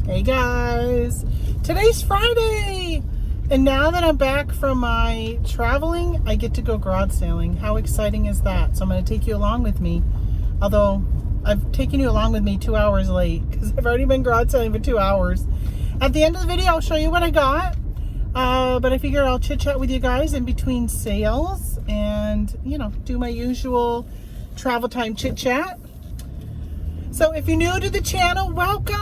Hey guys, today's Friday, and now that I'm back from my traveling, I get to go garage sailing. How exciting is that? So I'm going to take you along with me, although I've taken you along with me 2 hours late because I've already been garage sailing for 2 hours. At the end of the video, I'll show you what I got, but I figure I'll chit chat with you guys in between sales and, you know, do my usual travel time chit chat. So if you're new to the channel, welcome.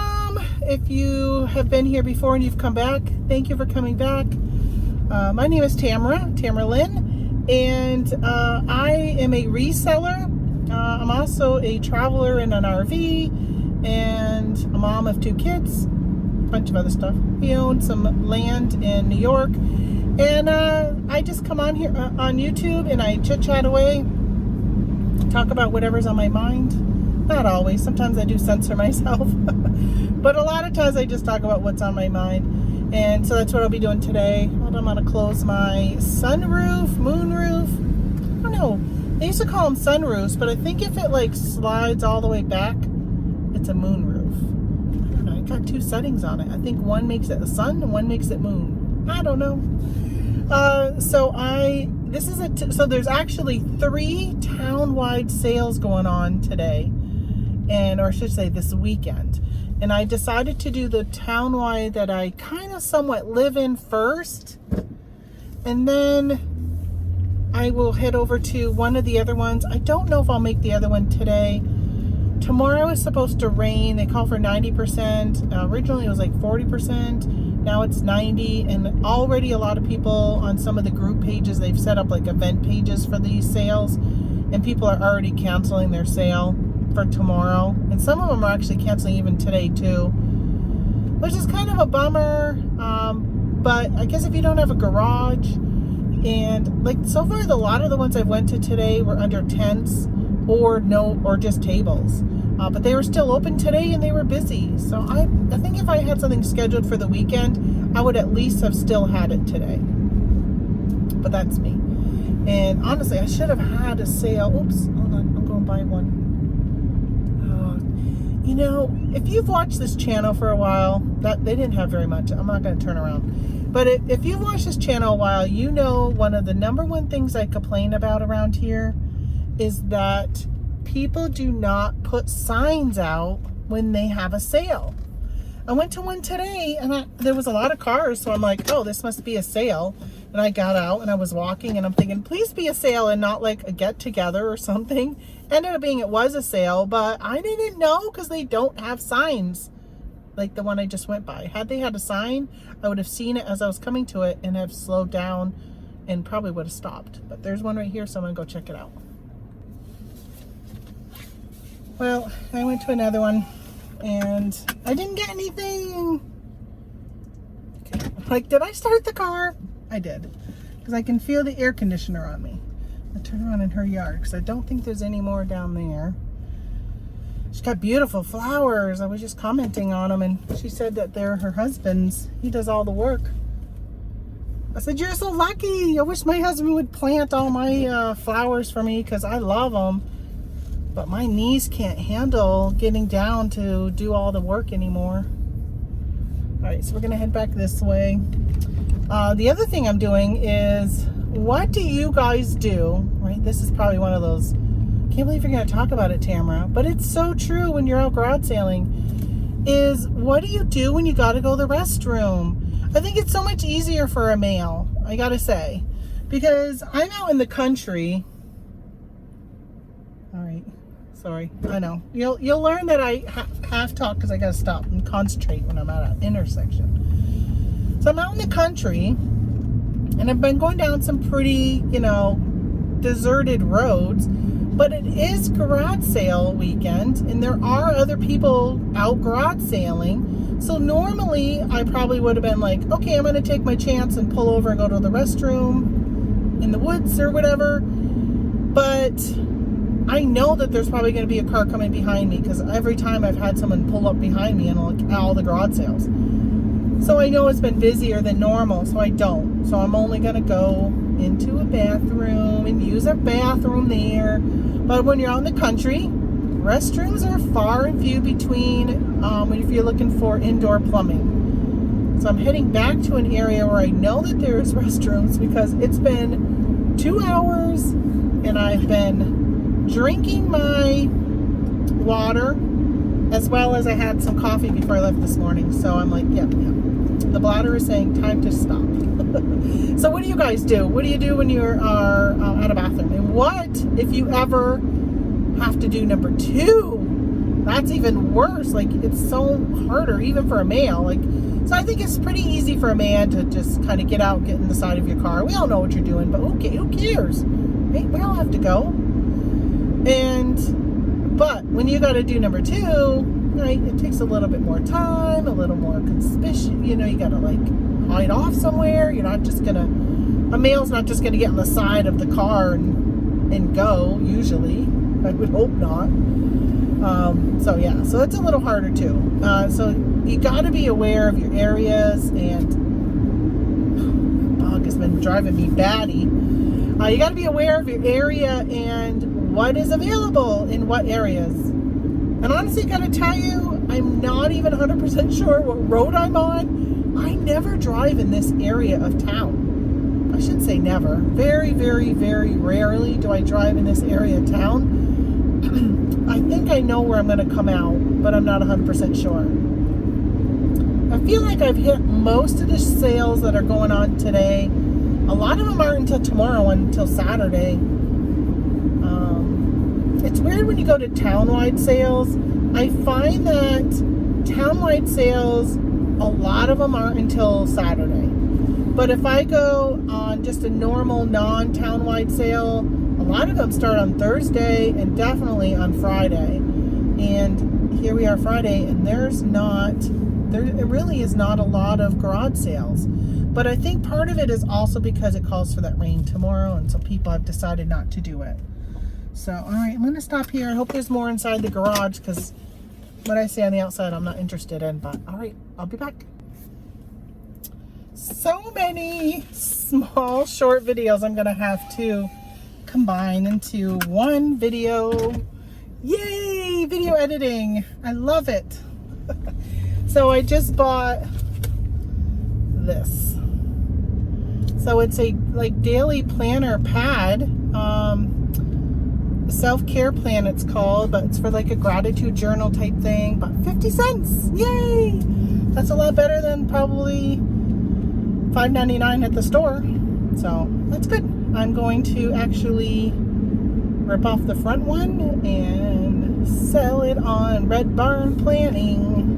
If you have been here before and you've come back, thank you for coming back. My name is Tamara Lynn, and I am a reseller. I'm also a traveler in an RV and a mom of 2 kids, a bunch of other stuff. We own some land in New York, and I just come on here on YouTube and I chit chat away, talk about whatever's on my mind. Not always. Sometimes I do censor myself. But a lot of times I just talk about what's on my mind. And so that's what I'll be doing today. I'm going to close my sunroof, moonroof. I don't know. They used to call them sunroofs, but I think if it like slides all the way back, it's a moonroof. I don't know. I got 2 settings on it. I think one makes it the sun and one makes it moon. I don't know. So there's actually 3 town-wide sales going on today. Or I should say this weekend. And I decided to do the townwide that I kind of somewhat live in first. And then I will head over to one of the other ones. I don't know if I'll make the other one today. Tomorrow is supposed to rain. They call for 90%. Originally it was like 40%. Now it's 90%. And already a lot of people on some of the group pages, they've set up like event pages for these sales. And people are already canceling their sale for tomorrow, and some of them are actually canceling even today too, which is kind of a bummer. But I guess if you don't have a garage, and like so far a lot of the ones I went to today were under tents or just tables, but they were still open today and they were busy. So I think if I had something scheduled for the weekend, I would at least have still had it today. But that's me. And honestly, I should have had a sale. Oops, hold on, I'm going to buy one. You know, if you've watched this channel for a while, that they didn't have very much. I'm not going to turn around. But if you've watched this channel a while, you know one of the #1 things I complain about around here is that people do not put signs out when they have a sale. I went to one today and there was a lot of cars, so I'm like, oh, this must be a sale. And I got out and I was walking and I'm thinking, please be a sale and not like a get together or something. Ended up being it was a sale, but I didn't know because they don't have signs like the one I just went by. Had they had a sign, I would have seen it as I was coming to it and have slowed down and probably would have stopped. But there's one right here, so I'm gonna go check it out. Well, I went to another one and I didn't get anything. Okay. Like, did I start the car? I did, because I can feel the air conditioner on me. I'll turn around in her yard because I don't think there's any more down there. She's got beautiful flowers. I was just commenting on them, and she said that they're her husband's. He does all the work. I said, you're so lucky. I wish my husband would plant all my flowers for me because I love them. But my knees can't handle getting down to do all the work anymore. All right, so we're going to head back this way. The other thing I'm doing is, what do you guys do, right? This is probably one of those, can't believe you're going to talk about it, Tamara, but it's so true when you're out garage sailing, is what do you do when you got to go to the restroom? I think it's so much easier for a male, I got to say, because I'm out in the country. All right, sorry, I know. You'll learn that I half talk because I got to stop and concentrate when I'm at an intersection. So I'm out in the country, and I've been going down some pretty, deserted roads, but it is garage sale weekend, and there are other people out garage sailing. So normally, I probably would have been like, okay, I'm going to take my chance and pull over and go to the restroom in the woods or whatever. But I know that there's probably going to be a car coming behind me, because every time I've had someone pull up behind me in all the garage sales. So I know it's been busier than normal, so I don't. So I'm only going to go into a bathroom and use a bathroom there. But when you're out in the country, restrooms are far and few between if you're looking for indoor plumbing. So I'm heading back to an area where I know that there's restrooms because it's been 2 hours and I've been drinking my water as well as I had some coffee before I left this morning. So I'm like, yeah. The bladder is saying time to stop. So what do you guys do? What do you do when you are at a bathroom? And what if you ever have to do number 2? That's even worse. Like, it's so harder even for a male. Like, so I think it's pretty easy for a man to just kind of get out, get in the side of your car. We all know what you're doing, but okay, who cares? Right? We all have to go. But when you got to do number 2, right, it takes a little bit more time, a little more conspicuous. You know, you got to like hide off somewhere. You're not just gonna. A male's not just gonna get on the side of the car and go. Usually, I would hope not. So yeah, so it's a little harder too. So you got to be aware of your areas, and dog has been driving me batty. You got to be aware of your area and what is available in what areas. And honestly, gotta tell you, I'm not even 100% sure what road I'm on. I never drive in this area of town. I shouldn't say never. Very, very, very rarely do I drive in this area of town. I think I know where I'm going to come out, but I'm not 100% sure. I feel like I've hit most of the sales that are going on today. A lot of them aren't until tomorrow, until Saturday. It's weird when you go to town-wide sales. I find that town-wide sales, a lot of them aren't until Saturday. But if I go on just a normal non-town-wide sale, a lot of them start on Thursday and definitely on Friday. And here we are Friday, and there really is not a lot of garage sales. But I think part of it is also because it calls for that rain tomorrow, and so people have decided not to do it. So, all right, I'm going to stop here. I hope there's more inside the garage because what I see on the outside I'm not interested in. But, all right, I'll be back. So many small, short videos I'm going to have to combine into one video. Yay, video editing. I love it. So I just bought this. So it's a like daily planner pad. Self-care plan it's called, but it's for like a gratitude journal type thing, but 50 cents. Yay! That's a lot better than probably $5.99 at the store. So that's good. I'm going to actually rip off the front one and sell it on Red Barn Planning.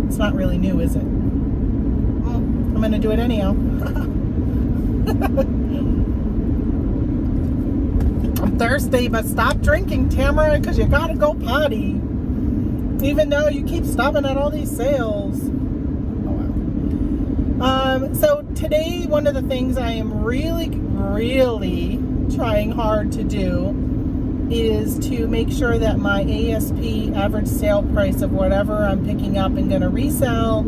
It's not really new, is it? Well, I'm gonna do it anyhow. I'm thirsty, but stop drinking, Tamara, because you gotta go potty. Even though you keep stopping at all these sales. Oh wow. So today, one of the things I am really, really trying hard to do is to make sure that my ASP, average sale price of whatever I'm picking up and gonna resell,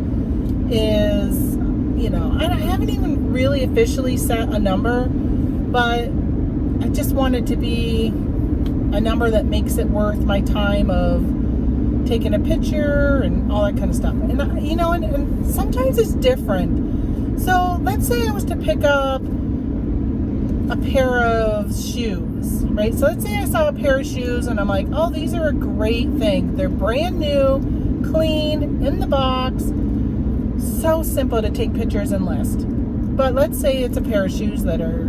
is, you know, I haven't even really officially set a number, but I just want it to be a number that makes it worth my time of taking a picture and all that kind of stuff. And you know, and sometimes it's different. So let's say I was to pick up a pair of shoes, right? So let's say I saw a pair of shoes and I'm like, oh, these are a great thing. They're brand new, clean, in the box. So simple to take pictures and list. But let's say it's a pair of shoes that are,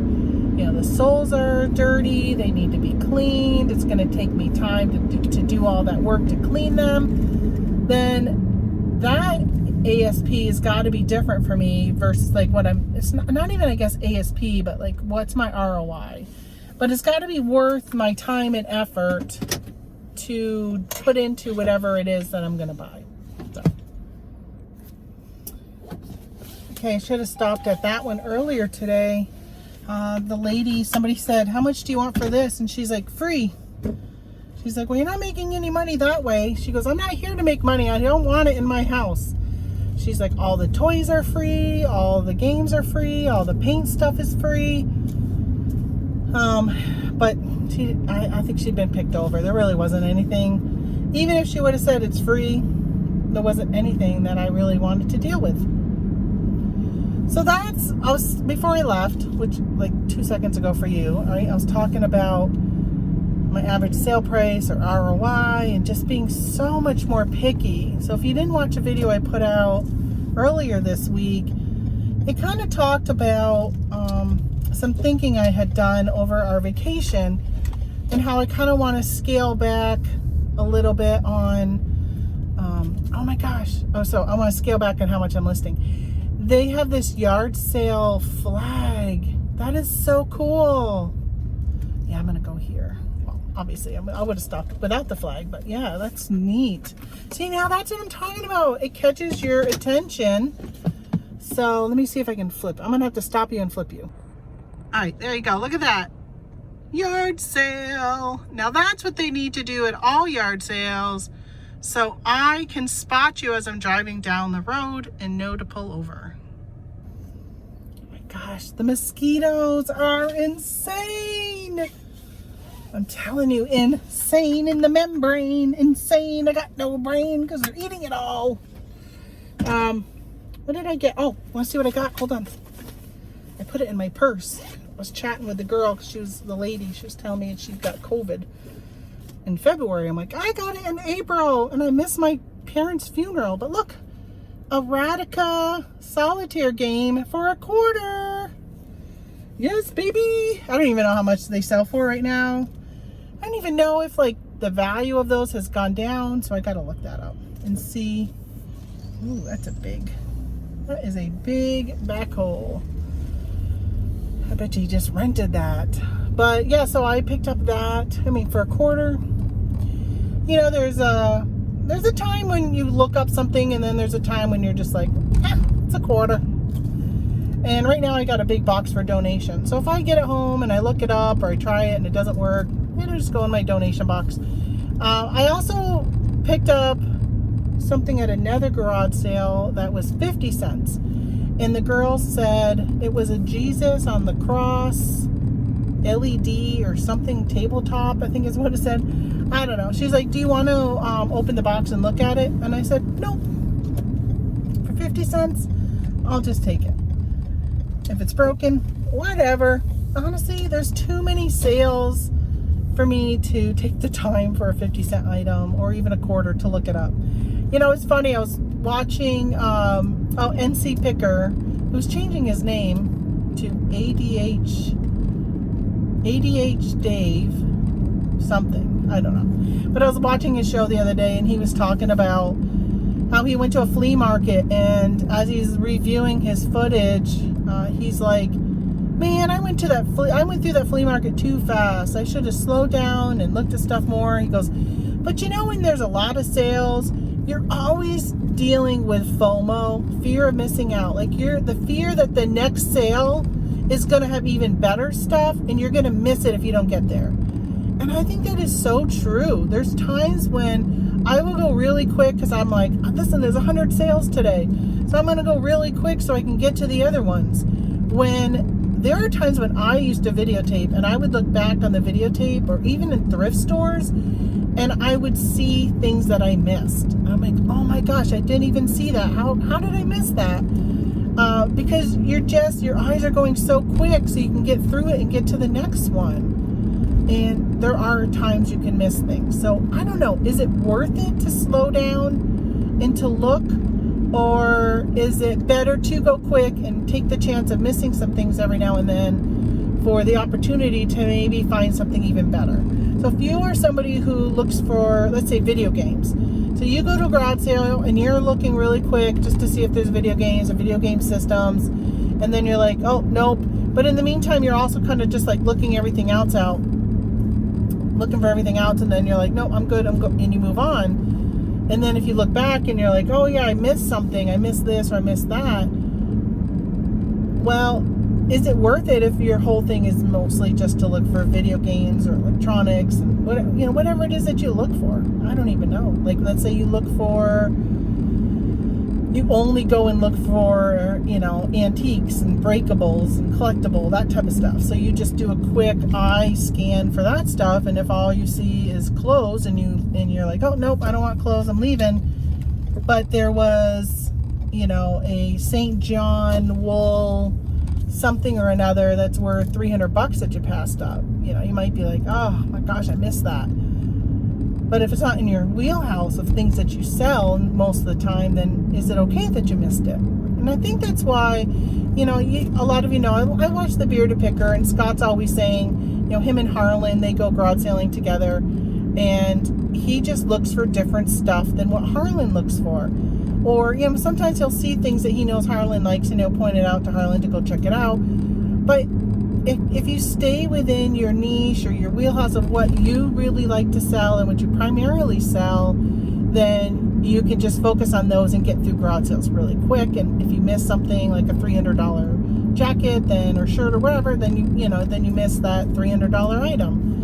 you know, the soles are dirty, they need to be cleaned, it's going to take me time to do all that work to clean them, then that ASP has got to be different for me versus like what it's not even, I guess, ASP, but like what's my ROI. But it's got to be worth my time and effort to put into whatever it is that I'm going to buy. So. Okay, I should have stopped at that one earlier today. The lady, somebody said, how much do you want for this? And she's like, free. She's like, well, you're not making any money that way. She goes, I'm not here to make money. I don't want it in my house. She's like, all the toys are free. All the games are free. All the paint stuff is free. But I think she'd been picked over. There really wasn't anything. Even if she would have said it's free, there wasn't anything that I really wanted to deal with. So before I left, which like 2 seconds ago for you, all right, I was talking about my average sale price or ROI and just being so much more picky. So if you didn't watch a video I put out earlier this week, it kind of talked about some thinking I had done over our vacation and how I kind of want to scale back a little bit on, oh my gosh. So I want to scale back on how much I'm listing. They have this yard sale flag. That is so cool. Yeah, I'm going to go here. Well, obviously I would have stopped without the flag, but yeah, that's neat. See, now that's what I'm talking about. It catches your attention. So let me see if I can flip. I'm going to have to stop you and flip you. All right, there you go. Look at that. Yard sale. Now that's what they need to do at all yard sales, so I can spot you as I'm driving down the road and know to pull over. Oh my gosh, the mosquitoes are insane. I'm telling you, insane in the membrane. Insane. I got no brain because they're eating it all. What did I get? Oh, want to see what I got? Hold on. I put it in my purse. I was chatting with the girl because she was the lady. She was telling me she got COVID in February. I'm like, I got it in April and I missed my parents' funeral. But look, a Radica solitaire game for $1. Yes, baby. I don't even know how much they sell for right now. I don't even know if like the value of those has gone down. So I got to look that up and see. Ooh, that is a big backhoe. I bet you just rented that. But yeah, so I picked up that. I mean, for $1. You know, there's a time when you look up something and then there's a time when you're just like, it's $1. And right now I got a big box for donation. So if I get it home and I look it up or I try it and it doesn't work, it'll just go in my donation box. I also picked up something at another garage sale that was 50 cents. And the girl said it was a Jesus on the cross LED or something tabletop, I think is what it said. I don't know. She's like, do you want to open the box and look at it? And I said, no. For 50 cents, I'll just take it. If it's broken, whatever. Honestly, there's too many sales for me to take the time for a 50-cent item or even $1 to look it up. You know, it's funny. I was watching NC Picker, who's changing his name to ADH Dave something. I don't know. But I was watching his show the other day and he was talking about how he went to a flea market, and as he's reviewing his footage, he's like, man, I went through that flea market too fast. I should have slowed down and looked at stuff more. He goes, but you know, when there's a lot of sales, you're always dealing with FOMO, fear of missing out. Like the fear that the next sale is going to have even better stuff and you're going to miss it if you don't get there. And I think that is so true. There's times when I will go really quick because I'm like, listen, there's 100 sales today. So I'm going to go really quick so I can get to the other ones. When there are times when I used to videotape and I would look back on the videotape or even in thrift stores and I would see things that I missed. I'm like, oh my gosh, I didn't even see that. How did I miss that? Because your eyes are going so quick so you can get through it and get to the next one. And there are times you can miss things. So I don't know, is it worth it to slow down and to look? Or is it better to go quick and take the chance of missing some things every now and then for the opportunity to maybe find something even better? So if you are somebody who looks for, let's say, video games. So you go to a garage sale and you're looking really quick just to see if there's video games or video game systems. And then you're like, oh, nope. But in the meantime, you're also kind of just like looking for everything else. And then you're like, no, I'm good. And you move on. And then if you look back and you're like, oh yeah, I missed something. I missed this or I missed that. Well, is it worth it if your whole thing is mostly just to look for video games or electronics and whatever it is that you look for? I don't even know. Like, let's say you look for you only go and look for, antiques and breakables and collectible, that type of stuff. So you just do a quick eye scan for that stuff, and if all you see is clothes and you're like, oh nope, I don't want clothes, I'm leaving. But there was, a St. John wool something or another that's worth $300 that you passed up. You might be like, oh my gosh, I missed that. But if it's not in your wheelhouse of things that you sell most of the time, then is it okay that you missed it? And I think that's why, a lot of I watch The Bearded Picker, and Scott's always saying, him and Harlan, they go garage sailing together, and he just looks for different stuff than what Harlan looks for. Or, sometimes he'll see things that he knows Harlan likes, and he'll point it out to Harlan to go check it out. But if you stay within your niche or your wheelhouse of what you really like to sell and what you primarily sell, then you can just focus on those and get through garage sales really quick. And if you miss something like a $300 jacket or shirt or whatever, then you miss that $300 item.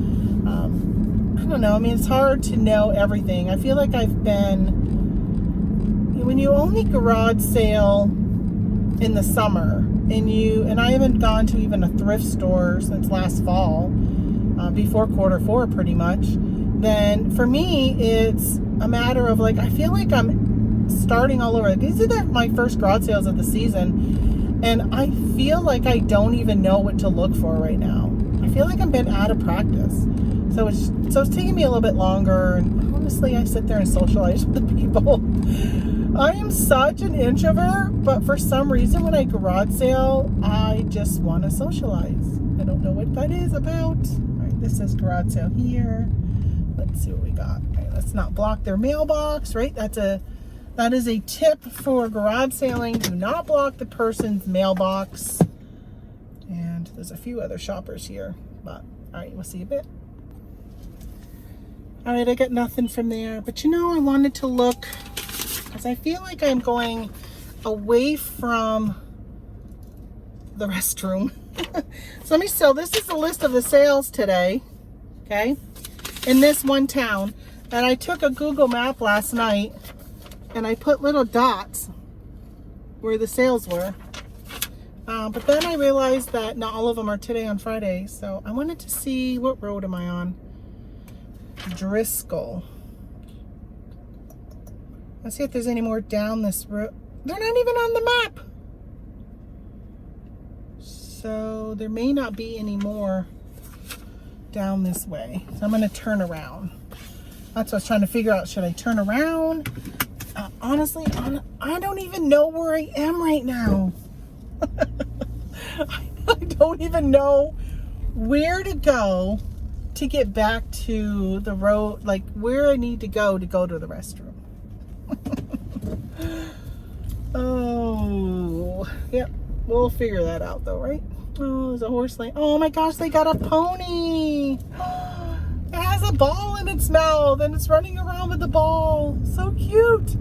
I don't know. I mean, it's hard to know everything. I feel like when you only garage sale in the summer, and I haven't gone to even a thrift store since last fall, before Q4 pretty much, then for me it's a matter of I feel like I'm starting all over. These are my first garage sales of the season, and I feel like I don't even know what to look for right now. I feel like I've been out of practice, so it's taking me a little bit longer, and honestly I sit there and socialize with people. I am such an introvert, but for some reason when I garage sale, I just want to socialize. I don't know what that is about. All right, this says garage sale here. Let's see what we got. All right, let's not block their mailbox, right? That is a tip for garage sailing. Do not block the person's mailbox. And there's a few other shoppers here, but all right, we'll see a bit. All right, I got nothing from there, but I wanted to look, because I feel like I'm going away from the restroom. So this is the list of the sales today, okay, in this one town. And I took a Google map last night, and I put little dots where the sales were. But then I realized that not all of them are today on Friday. So I wanted to see, what road am I on? Driscoll. Let's see if there's any more down this road. They're not even on the map. So there may not be any more down this way. So I'm going to turn around. That's what I was trying to figure out. Should I turn around? Honestly, I don't even know where I am right now. I don't even know where to go to get back to the road, where I need to go to the restroom. Oh, yep. We'll figure that out though, right? Oh, there's a horse lane. Oh my gosh, they got a pony. It has a ball in its mouth and it's running around with the ball. So cute.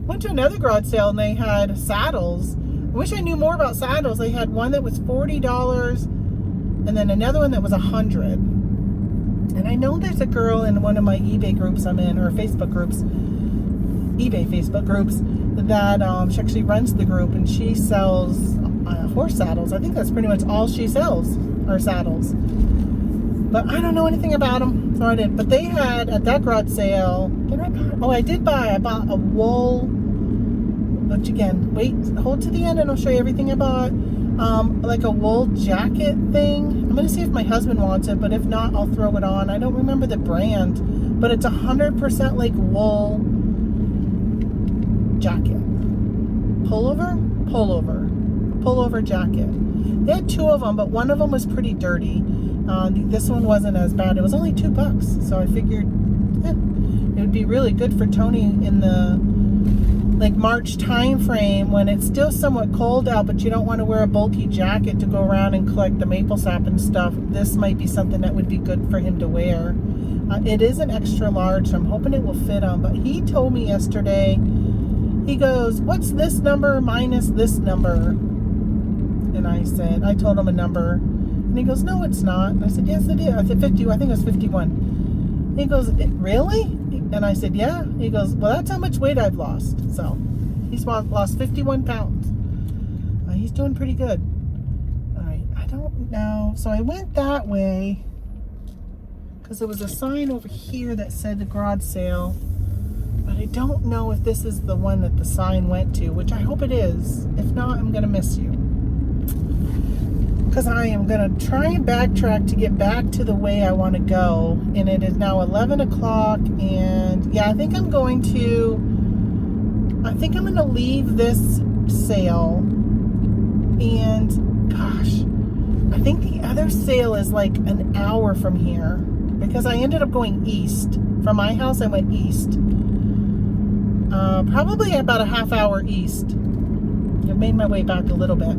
Went to another garage sale and they had saddles. I wish I knew more about saddles. They had one that was $40 and then another one that was $100. And I know there's a girl in one of my eBay groups I'm in, or Facebook groups, eBay Facebook groups, that she actually runs the group, and she sells horse saddles. I think that's pretty much all she sells are saddles. But I don't know anything about them, so I didn't. But they had at that garage sale. I bought a wool. Which again, wait, hold to the end, and I'll show you everything I bought. Like a wool jacket thing. I'm gonna see if my husband wants it, but if not, I'll throw it on. I don't remember the brand, but it's 100% like wool jacket. Pullover jacket. They had two of them, but one of them was pretty dirty. This one wasn't as bad. It was only $2, so I figured it would be really good for Tony in the March time frame when it's still somewhat cold out, but you don't want to wear a bulky jacket to go around and collect the maple sap and stuff. This might be something that would be good for him to wear. It is an extra large, so I'm hoping it will fit him. But he told me yesterday, he goes, "What's this number minus this number?" And I told him a number. And he goes, "No, it's not." And I said, "Yes, it is." I said 50. I think it was 51. He goes, "Really?" And I said, "Yeah." He goes, "Well, that's how much weight I've lost." So He's lost 51 pounds. He's doing pretty good. All right, I don't know. So I went that way because there was a sign over here that said the garage sale. But I don't know if this is the one that the sign went to, which I hope it is. If not, I'm going to miss you. Because I am going to try and backtrack to get back to the way I want to go. And it is now 11 o'clock. And yeah, I think I'm going to leave this sale. And gosh, I think the other sale is like an hour from here. Because I ended up going east. From my house, I went east. Probably about a half hour east. I made my way back a little bit.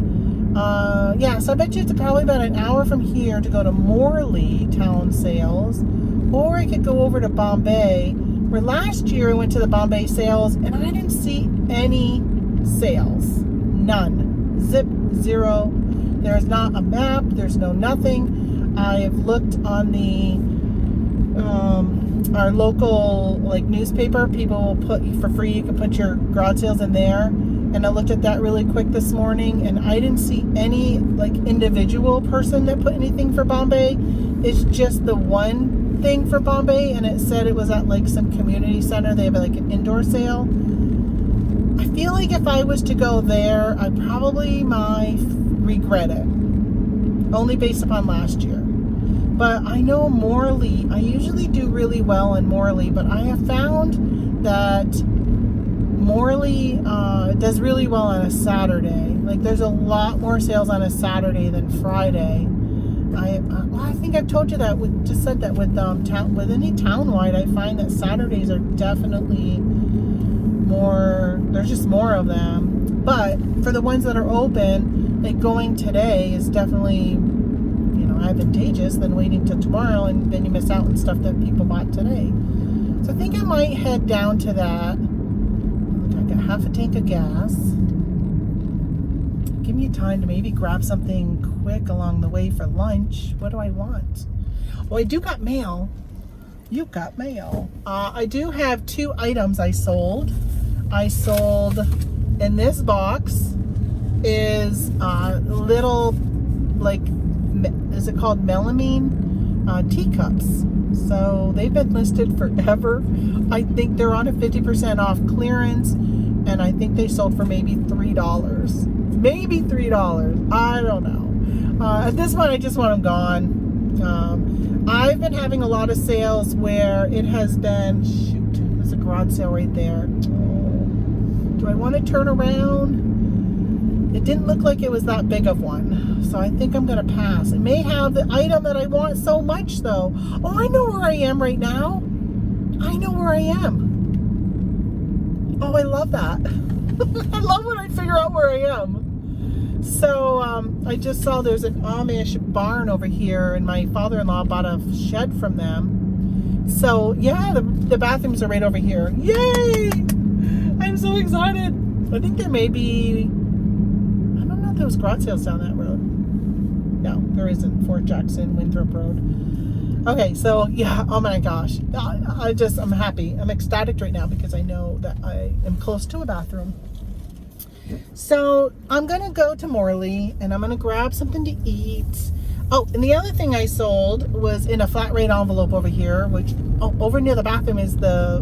Yeah, so I bet you it's probably about an hour from here to go to Morley Town Sales, or I could go over to Bombay, where last year I went to the Bombay sales and I didn't see any sales. None. Zip. Zero. There's not a map. There's no nothing. I have looked on the our local like newspaper. People will put for free. You can put your garage sales in there. And I looked at that really quick this morning, and I didn't see any like individual person that put anything for Bombay. It's just the one thing for Bombay, and it said it was at like some community center. They have like an indoor sale. I feel like if I was to go there, I probably might regret it, only based upon last year. But I know Morley, I usually do really well in Morley, but I have found that Morley does really well on a Saturday. Like there's a lot more sales on a Saturday than Friday. I think I've told you that with any townwide. I find that Saturdays are definitely more. There's just more of them. But for the ones that are open, like going today is definitely advantageous than waiting till tomorrow, and then you miss out on stuff that people bought today. So I think I might head down to that. I got half a tank of gas. Give me time to maybe grab something quick along the way for lunch. What do I want? Well, I do got mail. You got mail. I do have 2 items I sold. I sold in this box is little like, is it called melamine teacups? So they've been listed forever. I think they're on a 50% off clearance, and I think they sold for maybe $3. Maybe $3. I don't know. At this point, I just want them gone. I've been having a lot of sales where it has been, shoot, there's a garage sale right there. Do I want to turn around? It didn't look like it was that big of one, so I think I'm going to pass. It may have the item that I want so much, though. Oh, I know where I am right now. I know where I am. Oh, I love that. I love when I figure out where I am. So, I just saw there's an Amish barn over here, and my father-in-law bought a shed from them. So, yeah, the bathrooms are right over here. Yay! I'm so excited. I think there may be... There was garage sales down that road. No, there isn't. Fort Jackson, Winthrop Road. Okay, so yeah, oh my gosh. I'm happy. I'm ecstatic right now because I know that I am close to a bathroom. So I'm going to go to Morley and I'm going to grab something to eat. Oh, and the other thing I sold was in a flat rate envelope over here, which over near the bathroom is the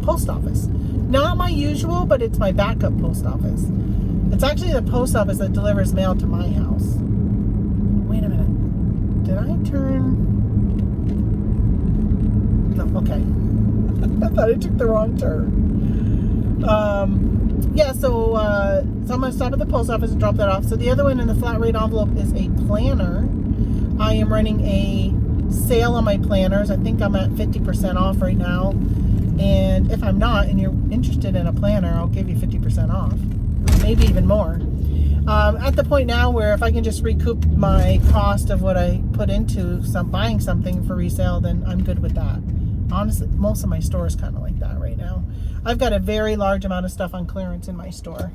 post office. Not my usual, but it's my backup post office. It's actually the post office that delivers mail to my house. Wait a minute. Did I turn? No, okay. I thought I took the wrong turn. Yeah, so I'm going to stop at the post office and drop that off. So the other one in the flat rate envelope is a planner. I am running a sale on my planners. I think I'm at 50% off right now. And if I'm not, and you're interested in a planner, I'll give you 50% off. Maybe even more. At the point now where if I can just recoup my cost of what I put into buying something for resale, then I'm good with that. Honestly, most of my store is kind of like that right now. I've got a very large amount of stuff on clearance in my store.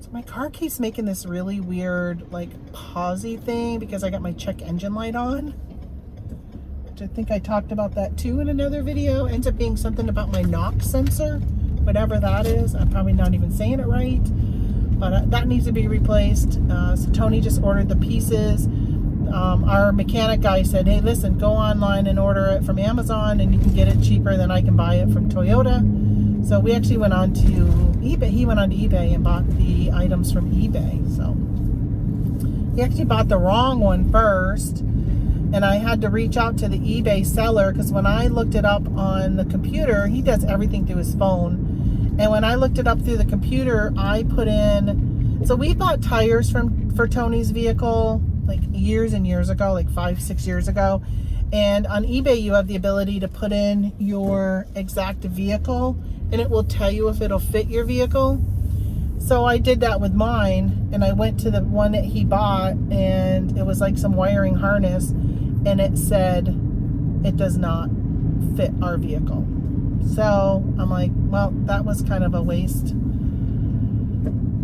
So my car keeps making this really weird, like, pausey thing because I got my check engine light on. Which I think I talked about that too in another video. Ends up being something about my knock sensor. whatever that is. I'm probably not even saying it right, but that needs to be replaced. So Tony just ordered the pieces. Our mechanic guy said, hey, listen, go online and order it from Amazon and you can get it cheaper than I can buy it from Toyota. So we actually went on to eBay. He went on to eBay and bought the items from eBay. So he actually bought the wrong one first, and I had to reach out to the eBay seller because when I looked it up on the computer, he does everything through his phone. And when I looked it up through the computer, I put in, so we bought tires for Tony's vehicle like years and years ago, like 5-6 years ago. And on eBay, you have the ability to put in your exact vehicle and it will tell you if it'll fit your vehicle. So I did that with mine, and I went to the one that he bought, and it was like some wiring harness, and it said it does not fit our vehicle. So I'm like, well, that was kind of a waste.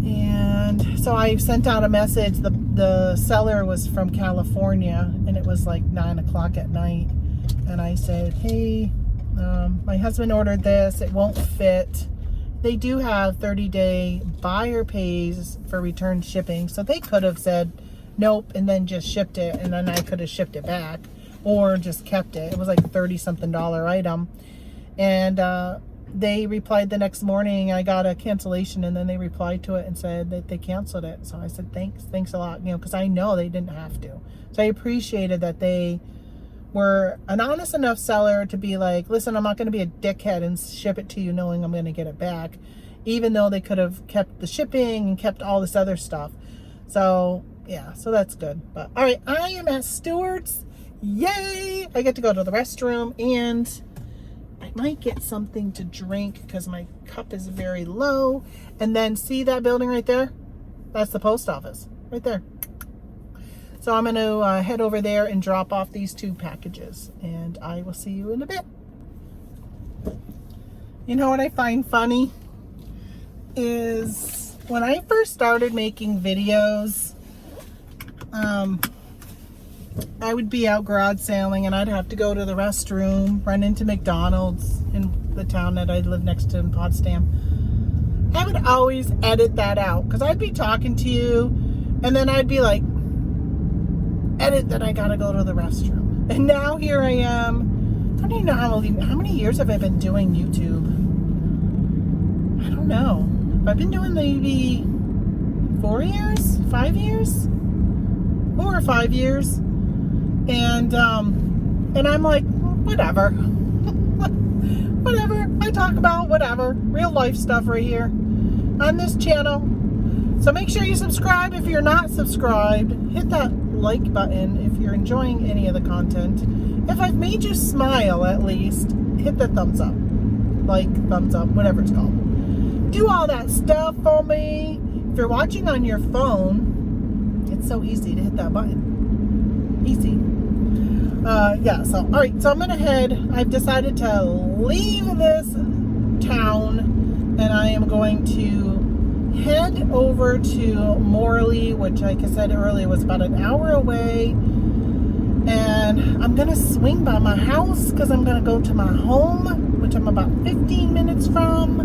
And so I sent out a message. The seller was from California, and it was like 9 o'clock at night. And I said, hey, my husband ordered this. It won't fit. They do have 30-day buyer pays for return shipping. So they could have said nope and then just shipped it, and then I could have shipped it back or just kept it. It was like $30-something item. And they replied the next morning. I got a cancellation, and then they replied to it and said that they canceled it. So I said, thanks a lot, because I know they didn't have to. So I appreciated that they were an honest enough seller to be like, listen, I'm not going to be a dickhead and ship it to you knowing I'm going to get it back, even though they could have kept the shipping and kept all this other stuff. So yeah, so that's good. But all right, I am at Stewart's. Yay! I get to go to the restroom, and I might get something to drink because my cup is very low. And then see that building right there? That's the post office right there. So I'm going to head over there and drop off these 2 packages, and I will see you in a bit. You know what I find funny is when I first started making videos, I would be out garage sailing, and I'd have to go to the restroom, run into McDonald's in the town that I live next to in Potsdam. I would always edit that out because I'd be talking to you, and then I'd be like, edit that I gotta go to the restroom. And now here I am. I don't even know how many years have I been doing YouTube? I don't know. I've been doing maybe 4 years, 5 years, 4 or 5 years. And I'm like, whatever. Whatever. I talk about whatever. Real life stuff right here on this channel. So make sure you subscribe if you're not subscribed. Hit that like button if you're enjoying any of the content. If I've made you smile, at least hit the thumbs up, like, thumbs up, whatever it's called. Do all that stuff for me. If you're watching on your phone, it's so easy to hit that button. Easy. Yeah, so all right, so I'm gonna head. I've decided to leave this town, and I am going to head over to Morley, which, like I said earlier, was about an hour away. And I'm gonna swing by my house because I'm gonna go to my home, which I'm about 15 minutes from,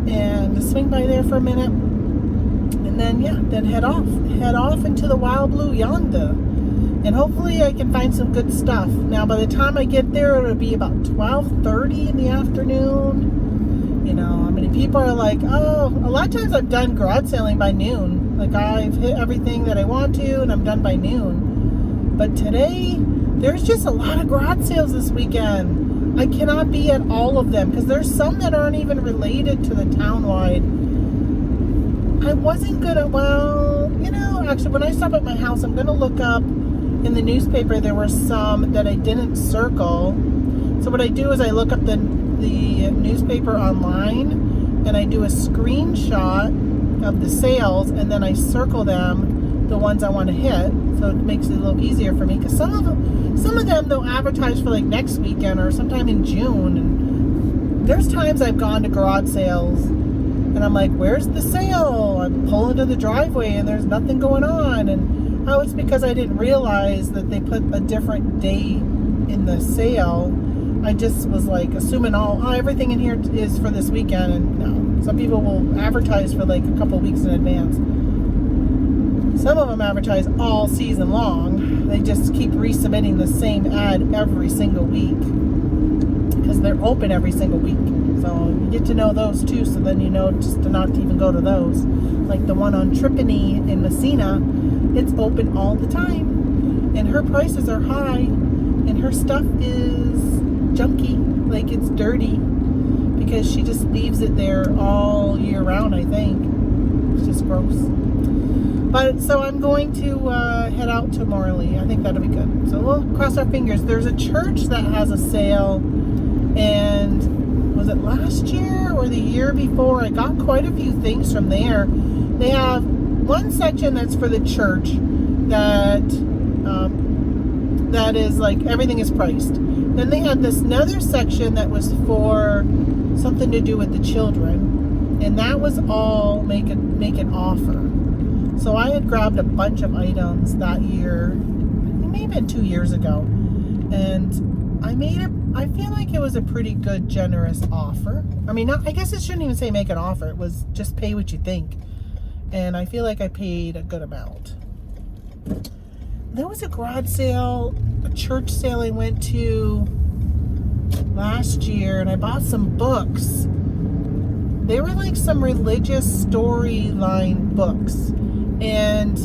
and swing by there for a minute, and then then head off into the wild blue yonder, and hopefully I can find some good stuff. Now by the time I get there, it'll be about 12:30 in the afternoon. You know, I mean, people are like, oh, a lot of times I've done garage sailing by noon. Like, I've hit everything that I want to, and I'm done by noon. But today, there's just a lot of garage sales this weekend. I cannot be at all of them, because there's some that aren't even related to the townwide. I wasn't good at, well, actually, when I stop at my house, I'm going to look up in the newspaper. There were some that I didn't circle. So what I do is I look up the newspaper online, and I do a screenshot of the sales, and then I circle them, the ones I want to hit, so it makes it a little easier for me, because some of them they'll advertise for like next weekend or sometime in June, and there's times I've gone to garage sales and I'm like, where's the sale? I'm pulling to the driveway and there's nothing going on, and it's because I didn't realize that they put a different date in the sale. I just was like assuming everything in here is for this weekend, and no. Some people will advertise for like a couple weeks in advance. Some of them advertise all season long. They just keep resubmitting the same ad every single week because they're open every single week. So you get to know those too, so then you know just to not even go to those. Like the one on Tripoli in Messina, it's open all the time. And her prices are high, and her stuff is junky, like it's dirty, because she just leaves it there all year round, I think. It's just gross. But so I'm going to head out to Morley. I think that'll be good. So we'll cross our fingers. There's a church that has a sale, and was it last year or the year before? I got quite a few things from there. They have one section that's for the church that is like everything is priced. Then they had this another section that was for something to do with the children, and that was all make an offer. So I had grabbed a bunch of items that year, maybe 2 years ago, and I feel like it was a pretty good, generous offer. I mean, I guess it shouldn't even say make an offer. It was just pay what you think. And I feel like I paid a good amount. There was a garage sale, a church sale I went to last year, and I bought some books. They were like some religious storyline books. And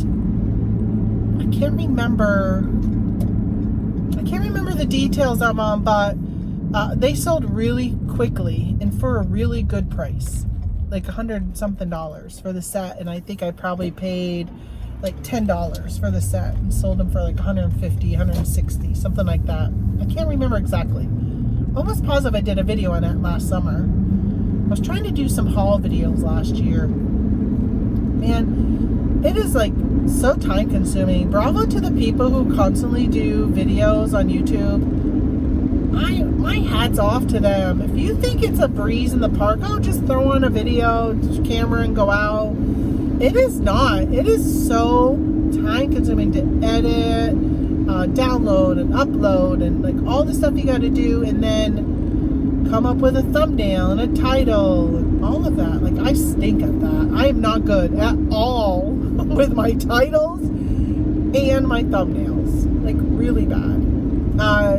I can't remember the details of them, but they sold really quickly and for a really good price, like $100-something for the set. And I think I probably paid like $10 for the set and sold them for like $150, $160, something like that. I can't remember exactly. Almost positive I did a video on that last summer. I was trying to do some haul videos last year. Man, it is like so time consuming. Bravo to the people who constantly do videos on YouTube. My hat's off to them. If you think it's a breeze in the park, just throw on a video camera and go out. It is not. It is so time consuming to edit, download and upload, and like all the stuff you got to do, and then come up with a thumbnail and a title and all of that. Like, I stink at that. I am not good at all with my titles and my thumbnails. Like, really bad. I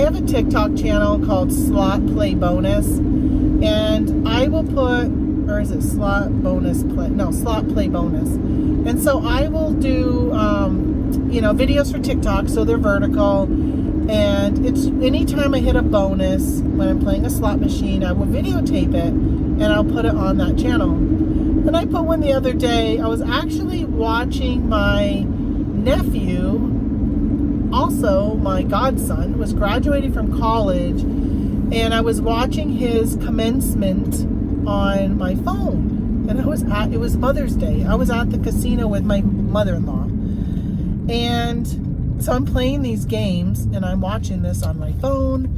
have a TikTok channel called Slot Play Bonus, and I will put, or is it Slot Play Bonus. And so I will do, videos for TikTok, so they're vertical. And it's anytime I hit a bonus when I'm playing a slot machine, I will videotape it and I'll put it on that channel. And I put one the other day. I was actually watching my nephew, also my godson, was graduating from college, and I was watching his commencement on my phone. And it was Mother's Day. I was at the casino with my mother-in-law. And so I'm playing these games and I'm watching this on my phone,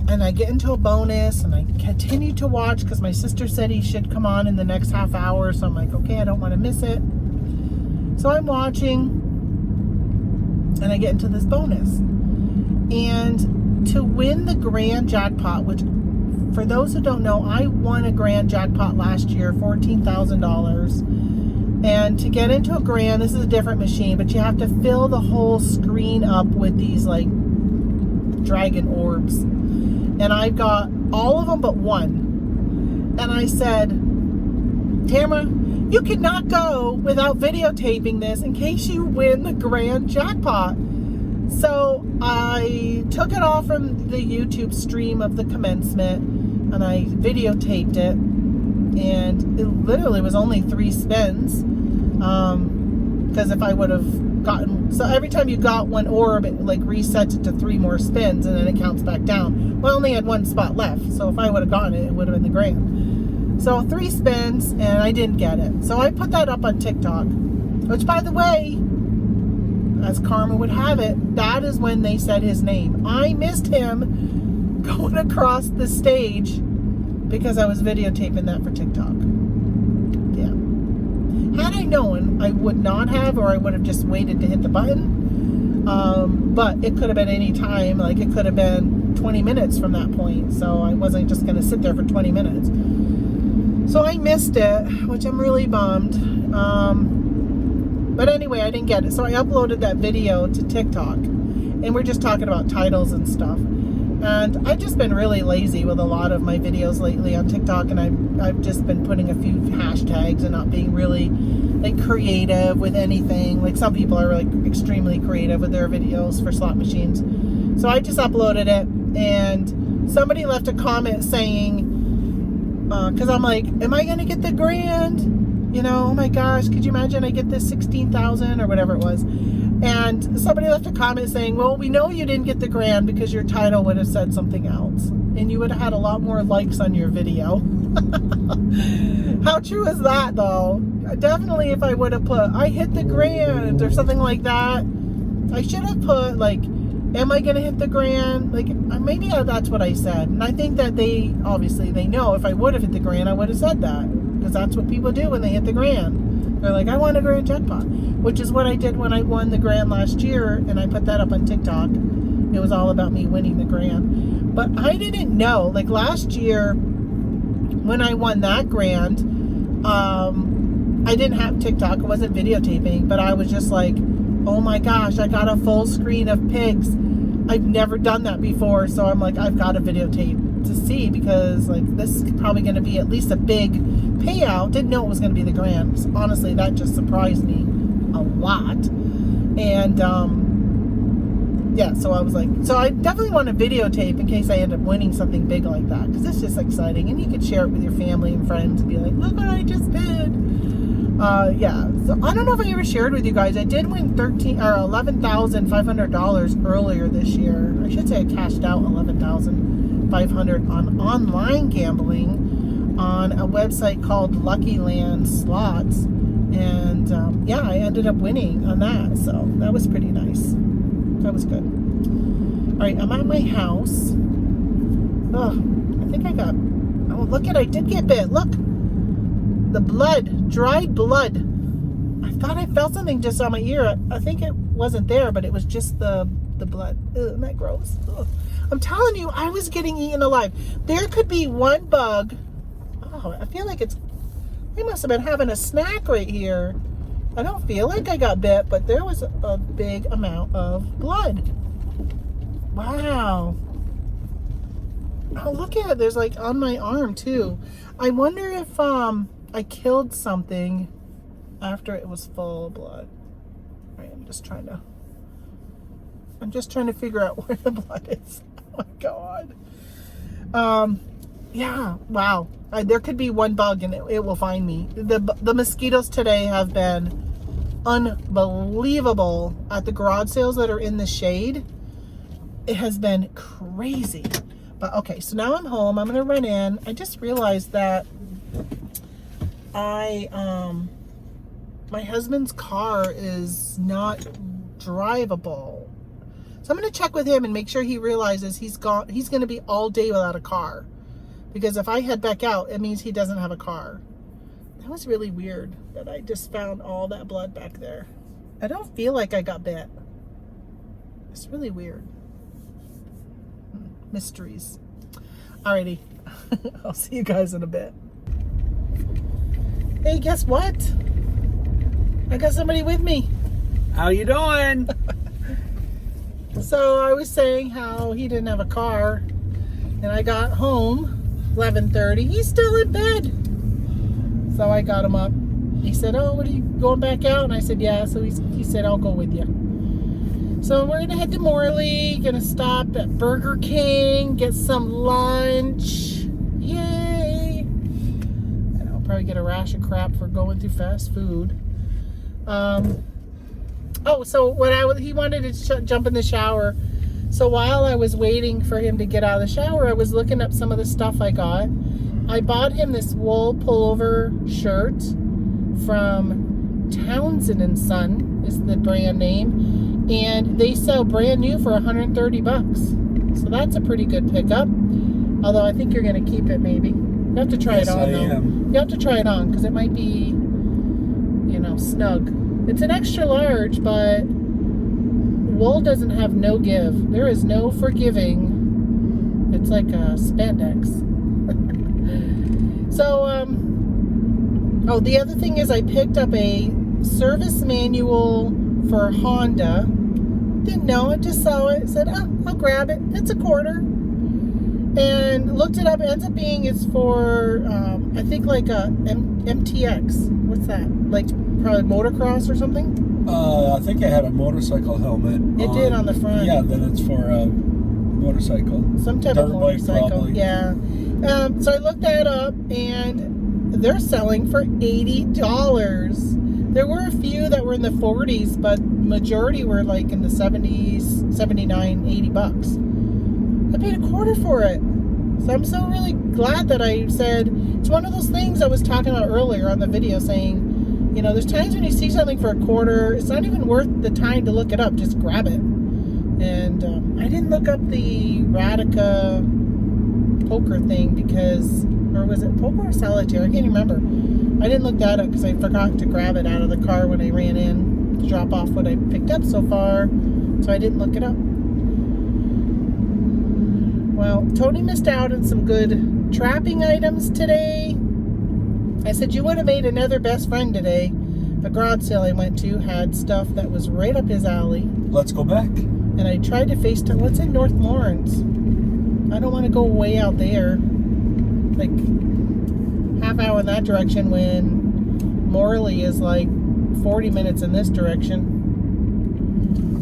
and I get into a bonus and I continue to watch because my sister said he should come on in the next half hour. So I'm like, okay, I don't want to miss it. So I'm watching and I get into this bonus. And to win the grand jackpot, which for those who don't know, I won a grand jackpot last year, $14,000. And to get into a grand, this is a different machine, but you have to fill the whole screen up with these like dragon orbs. And I got all of them but one. And I said, Tamara, you cannot go without videotaping this in case you win the grand jackpot. So I took it off from the YouTube stream of the commencement and I videotaped it. And it literally was only 3 spins. Because if I would have gotten, so every time you got one orb, it like resets it to 3 more spins and then it counts back down. Well, I only had 1 spot left, so if I would have gotten it, it would have been the grand. So 3 spins and I didn't get it. So I put that up on TikTok, which, by the way, as karma would have it, that is when they said his name. I missed him going across the stage because I was videotaping that for TikTok. Yeah. Had I known, I would not have, or I would have just waited to hit the button. But it could have been any time. Like, it could have been 20 minutes from that point. So I wasn't just going to sit there for 20 minutes. So I missed it, which I'm really bummed. But anyway, I didn't get it. So I uploaded that video to TikTok. And we're just talking about titles and stuff. And I've just been really lazy with a lot of my videos lately on TikTok. And I've just been putting a few hashtags and not being really like creative with anything. Like some people are like extremely creative with their videos for slot machines. So I just uploaded it. And somebody left a comment saying, because I'm like, am I going to get the grand? You know, oh my gosh, could you imagine I get this 16,000 or whatever it was. And somebody left a comment saying, well, we know you didn't get the grand because your title would have said something else. And you would have had a lot more likes on your video. How true is that, though? Definitely if I would have put, I hit the grand or something like that, I should have put, like, am I going to hit the grand? Like, maybe that's what I said. And I think that they know if I would have hit the grand, I would have said that. Because that's what people do when they hit the grand. They're like, I want a grand jackpot. Which is what I did when I won the grand last year. And I put that up on TikTok. It was all about me winning the grand. But I didn't know. Like last year, when I won that grand, I didn't have TikTok. I wasn't videotaping. But I was just like, oh my gosh, I got a full screen of pigs. I've never done that before. So I'm like, I've got to videotape to see, because like this is probably going to be at least a big payout. Didn't know it was going to be the grand. So honestly, that just surprised me a lot. And yeah, so I was like, so I definitely want to videotape in case I end up winning something big like that, because it's just exciting, and you can share it with your family and friends and be like, look what I just did. Yeah, so I don't know if I ever shared with you guys, I did win $11,500 earlier this year. I should say I cashed out $11,500 on online gambling on a website called Lucky Land Slots. And yeah, I ended up winning on that. So that was pretty nice. That was good. All right, I'm at my house. Oh, I think I got, oh, look at, I did get bit. Look, the blood, dried blood. I thought I felt something just on my ear. I think it wasn't there, but it was just the blood. Ugh, isn't that gross? Ugh. I'm telling you, I was getting eaten alive. There could be one bug. Oh, I feel like they must have been having a snack right here. I don't feel like I got bit, but there was a big amount of blood. Wow. Oh, look at it. There's like on my arm too. I wonder if I killed something after it was full of blood. All right, I'm just trying to figure out where the blood is. Oh my God. Yeah, wow. There could be one bug and it will find me. The mosquitoes today have been unbelievable at the garage sales that are in the shade. It has been crazy. But okay, so now I'm home. I'm gonna run in. I just realized that my husband's car is not drivable. So I'm gonna check with him and make sure he realizes he's gonna be all day without a car. Because if I head back out, it means he doesn't have a car. That was really weird that I just found all that blood back there. I don't feel like I got bit. It's really weird. Mysteries. Alrighty. I'll see you guys in a bit. Hey, guess what? I got somebody with me. How you doing? So I was saying how he didn't have a car, and I got home 11:30. He's still in bed. So I got him up. He said, oh, what are you going back out? And I said, yeah. So he said, I'll go with you. So we're gonna head to Morley, gonna stop at Burger King, get some lunch. Yay! And I'll probably get a rash of crap for going through fast food. Oh, so he wanted to jump in the shower. So while I was waiting for him to get out of the shower, I was looking up some of the stuff I got. I bought him this wool pullover shirt from Townsend & Son is the brand name. And they sell brand new for 130 bucks. So that's a pretty good pickup. Although I think you're going to keep it maybe. You have to try it on though. You have to try it on because it might be, you know, snug. It's an extra large, but wool doesn't have no give. There is no forgiving It's like a spandex. So, oh, the other thing is I picked up a service manual for Honda. Didn't know it, just saw it. Said, oh, I'll grab it. It's a quarter. And looked it up. It ends up being it's for, I think like a MTX. What's that? Like probably motocross or something? I think I had a motorcycle helmet. It did on the front. Yeah, then it's for a motorcycle. Some type Dirt of bike, motorcycle. probably. Yeah. So I looked that up and they're selling for $80. There were a few that were in the 40s, but majority were like in the 70s, 79, 80 bucks. I paid a quarter for it. So I'm so really glad that I said, it's one of those things I was talking about earlier on the video saying, you know, there's times when you see something for a quarter, it's not even worth the time to look it up, just grab it. And I didn't look up the Radica poker thing because, or was it poker or solitaire? I can't remember. I didn't look that up because I forgot to grab it out of the car when I ran in to drop off what I picked up so far. So I didn't look it up. Well, Tony missed out on some good trapping items today. I said, you would have made another best friend today. The garage sale I went to had stuff that was right up his alley. Let's go back. And I tried to FaceTime. What's in North Lawrence? I don't want to go way out there. Like, half hour in that direction when Morley is like 40 minutes in this direction.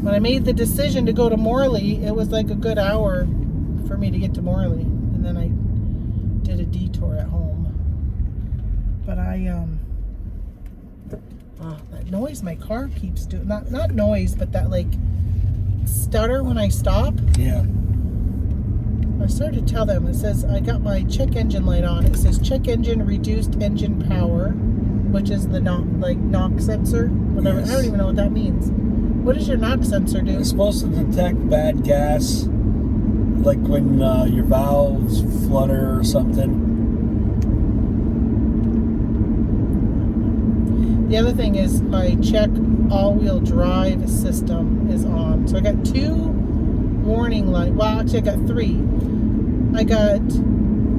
When I made the decision to go to Morley, it was like a good hour for me to get to Morley, and then I did a detour at home. But that noise my car keeps doing, not noise, but that like stutter when I stop. Yeah. I started to tell them, it says, I got my check engine light on. It says check engine reduced engine power, which is the knock sensor, whatever. Yes. I don't even know what that means. What does your knock sensor do? It's supposed to detect bad gas, like when your valves flutter or something. The other thing is my check all-wheel drive system is on. So I got 2 warning lights. Well, actually I got 3. I got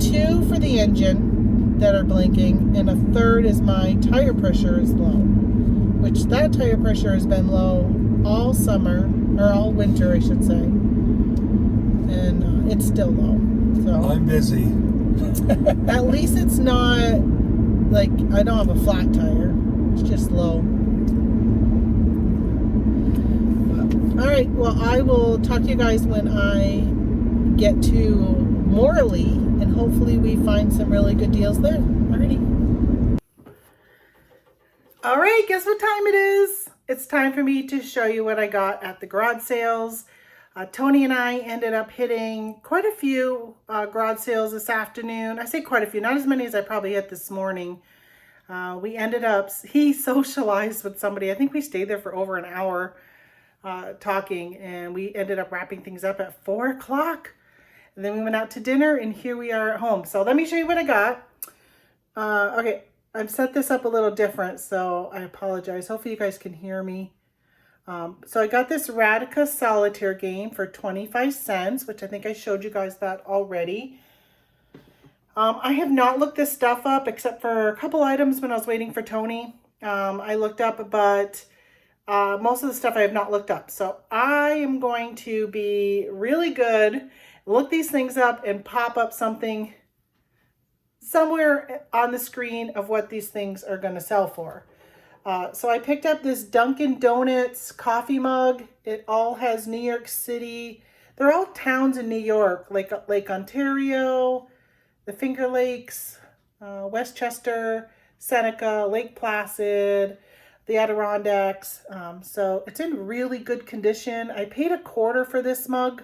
2 for the engine that are blinking, and a third is my tire pressure is low. Which that tire pressure has been low all summer, or all winter I should say. And it's still low. So I'm busy. at least it's not like I don't have a flat tire. It's just low. All right, well, I will talk to you guys when I get to Morley, and hopefully we find some really good deals there. Alrighty. All right, guess what time it is? It's time for me to show you what I got at the garage sales. Tony and I ended up hitting quite a few garage sales this afternoon. I say quite a few, not as many as I probably hit this morning. We ended up, he socialized with somebody. I think we stayed there for over an hour talking, and we ended up wrapping things up at 4 o'clock. And then we went out to dinner, and here we are at home. So let me show you what I got. Okay, I've set this up a little different, so I apologize. Hopefully you guys can hear me. So I got this Radica solitaire game for 25 cents, which I think I showed you guys that already. I have not looked this stuff up except for a couple items when I was waiting for Tony. I looked up, but most of the stuff I have not looked up. So I am going to be really good, look these things up and pop up something somewhere on the screen of what these things are going to sell for. So I picked up this Dunkin' Donuts coffee mug. It all has New York City. They're all towns in New York, like Lake Ontario, the Finger Lakes, Westchester, Seneca, Lake Placid, the Adirondacks. So it's in really good condition. I paid a quarter for this mug,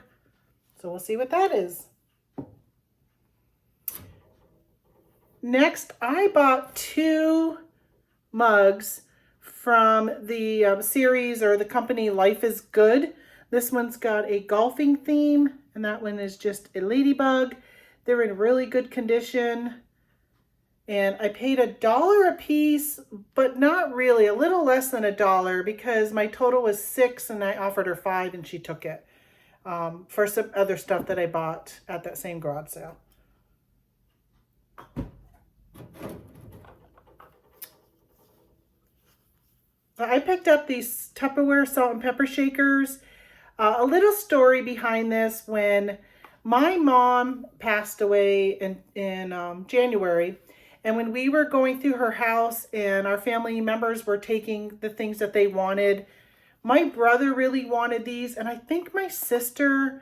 so we'll see what that is. Next, I bought 2 mugs from the series or the company Life is Good. This one's got a golfing theme, and that one is just a ladybug. They're in really good condition, and I paid $1 a piece, but not really, a little less than $1 because my total was $6 and I offered her $5 and she took it. for some other stuff that I bought at that same garage sale. So I picked up these Tupperware salt and pepper shakers. A little story behind this: when my mom passed away in January, and when we were going through her house and our family members were taking the things that they wanted, my brother really wanted these, and I think my sister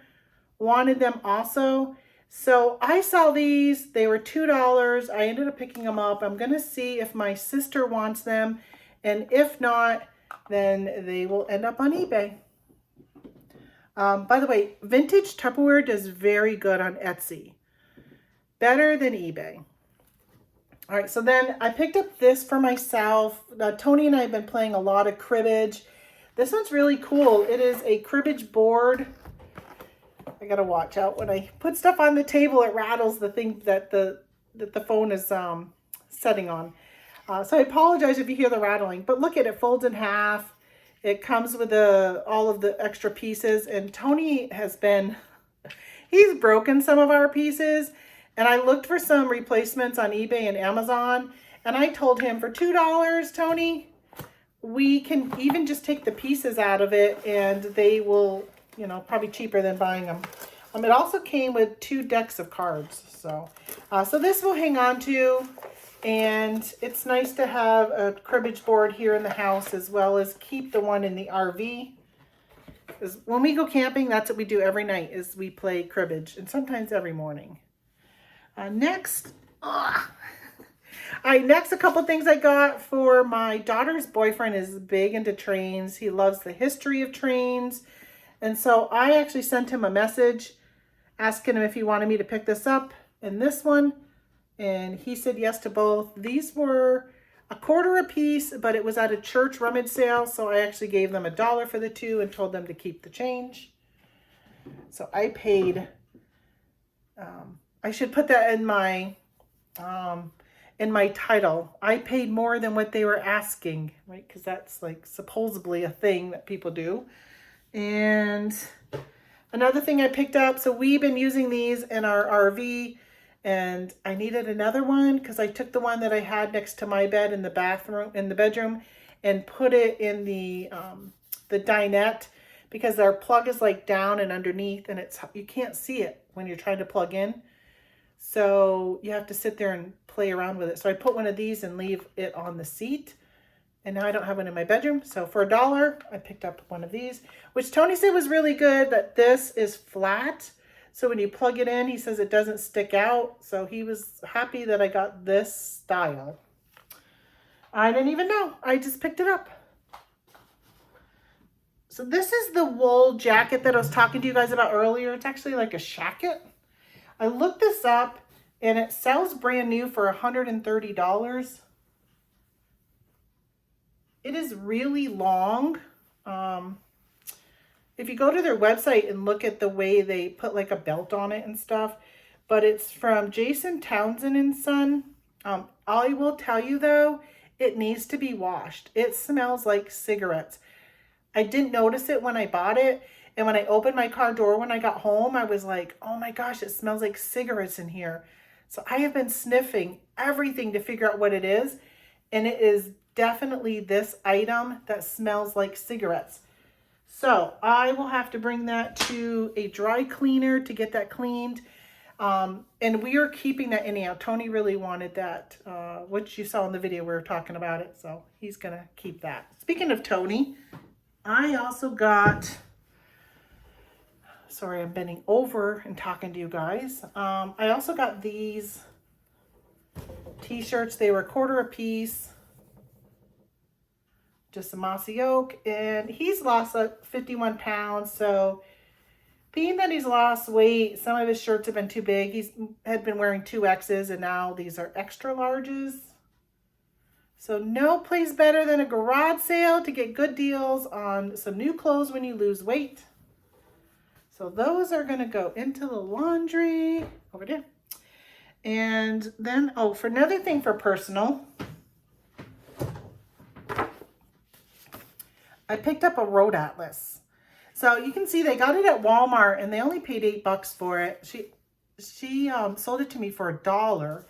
wanted them also. So I saw these. They were $2. I ended up picking them up. I'm going to see if my sister wants them, and if not, then they will end up on eBay. By the way, vintage Tupperware does very good on Etsy. Better than eBay. All right, so then I picked up this for myself. Tony and I have been playing a lot of cribbage. This one's really cool. It is a cribbage board. I gotta watch out when I put stuff on the table. It rattles the thing that the phone is setting on. So I apologize if you hear the rattling. But look at it, folds in half. It comes with all of the extra pieces. And Tony has been, he's broken some of our pieces. And I looked for some replacements on eBay and Amazon. And I told him, for $2, Tony, we can even just take the pieces out of it, and they will, you know, probably cheaper than buying them. It also came with 2 decks of cards. So this will hang on to, and it's nice to have a cribbage board here in the house, as well as keep the one in the RV. Because when we go camping, that's what we do every night, is we play cribbage, and sometimes every morning. Next, a couple things I got for my daughter's boyfriend. Is big into trains. He loves the history of trains. And so I actually sent him a message asking him if he wanted me to pick this up and this one. And he said yes to both. These were $1.25 a piece, but it was at a church rummage sale. So I actually gave them $1 for the 2 and told them to keep the change. So I paid, I should put that in my title. I paid more than what they were asking, right? Because that's like supposedly a thing that people do. And another thing I picked up, so we've been using these in our RV, and I needed another one because I took the one that I had next to my bed in the bedroom, and put it in the dinette, because our plug is like down and underneath, and you can't see it when you're trying to plug in. So you have to sit there and play around with it. So I put one of these and leave it on the seat. And now I don't have one in my bedroom. So for $1, I picked up one of these, which Tony said was really good, that this is flat. So when you plug it in, he says it doesn't stick out. So he was happy that I got this style. I didn't even know. I just picked it up. So this is the wool jacket that I was talking to you guys about earlier. It's actually like a shacket. I looked this up, and it sells brand new for $130. It is really long. If you go to their website and look at the way they put like a belt on it and stuff, but it's from Jason Townsend and Son. I will tell you though, it needs to be washed. It smells like cigarettes. I didn't notice it when I bought it. And when I opened my car door when I got home, I was like, oh my gosh, it smells like cigarettes in here. So I have been sniffing everything to figure out what it is. And it is definitely this item that smells like cigarettes. So I will have to bring that to a dry cleaner to get that cleaned. And we are keeping that anyhow. Tony really wanted that, which you saw in the video, we were talking about it. So he's going to keep that. Speaking of Tony, I also got... Sorry, I'm bending over and talking to you guys. I also got these t-shirts. They were $1.25 a piece. Just a mossy oak. And he's lost 51 pounds. So being that he's lost weight, some of his shirts have been too big. He's had been wearing 2X's, and now these are extra larges. So no place better than a garage sale to get good deals on some new clothes when you lose weight. So those are going to go into the laundry over there. And then, oh, for another thing for personal, I picked up a road atlas. So you can see they got it at Walmart and they only paid $8 for it. She sold it to me for $1.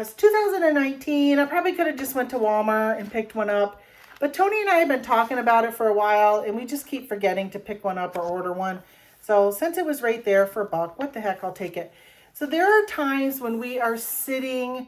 It's 2019. I probably could have just went to Walmart and picked one up. But Tony and I have been talking about it for a while, and we just keep forgetting to pick one up or order one. So since it was right there for $1, what the heck, I'll take it. So there are times when we are sitting,